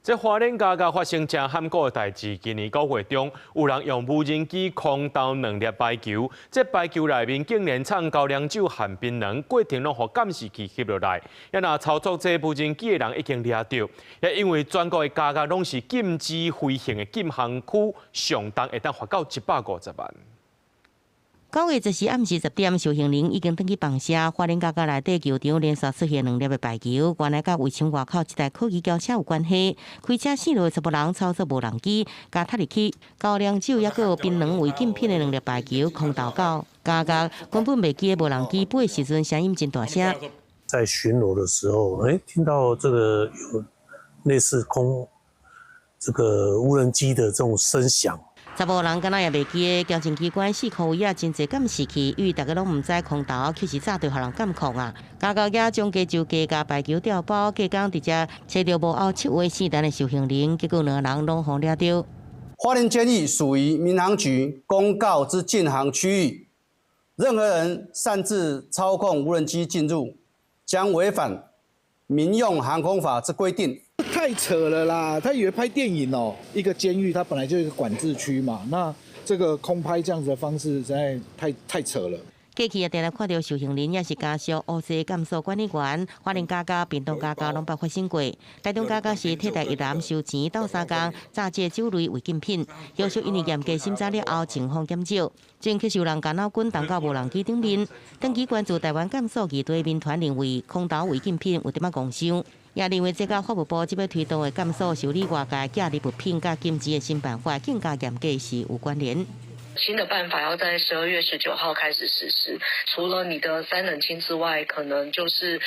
这花莲家家发生真罕古的代志。今年9月中，有人用无人机空投2粒排球，这排球内面竟然藏高粱酒和槟榔，过程拢互监视器翕落来。也那操作这无人机的人已经抓到，也因为全国的家家拢是禁止飞行的禁航区，上重会当罚到150万。9月10日暗时10点，受刑人已经登去放射。花莲家家内底球场连续出现2粒的排球，原来甲卫星外口一台科技轿车有关系。开车4路10人操作无人机，加踢入去高粱酒也有槟榔违禁品的2粒排球空投到家家，根本袂记无人机飞的时阵声音真大声。在巡逻的时候，听到这个有类似无人机的这种声响。15人敢若也袂记的，交警机关4颗位真侪监视器，因为大家拢毋知空投，其实早就互人监控啊。家家也将加酒加排球调包，加工直接找到无后7位4单的受刑人，结果2人拢互抓到。花莲监狱属于民航局公告之禁航区域，任何人擅自操控无人机进入，将违反民用航空法之规定。太扯了啦！他以为拍电影哦。一个监狱它本来就是一个管制区嘛，那这个空拍这样子的方式实在太扯了。过去也定定看到受刑人也是家属、乌西监所管理员、花莲家家、屏东家家拢捌发生过。台中家家是替代一男收钱斗3工，诈借酒类违禁品，要求因为严格审查了后，情况减少。前去受人干扰滚动到无人机顶面，登记关注台湾监所议对民团认为空投违禁品有点仔戆伤。也认为这甲法务部即要推动的监所修理外界假日物品甲禁止的新办法更加严格是有关联。新的办法要在12月19号开始实施，除了你的3人亲之外，可能就是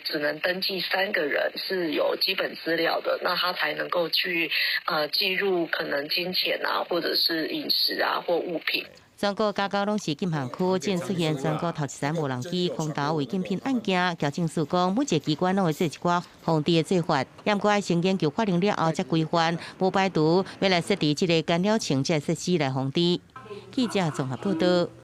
只能登记3个人是有基本资料的，那他才能够去记入可能金钱啊，或者是饮食啊或物品。全国家家拢是禁航区，正出现全国头13无人机空投违禁品案件。交警署讲，每一个机关拢会做一寡防治的做法，也毋过爱先研究法令了后才规范，无排除要来设置这个干扰情节设施来防治。记者综合报道。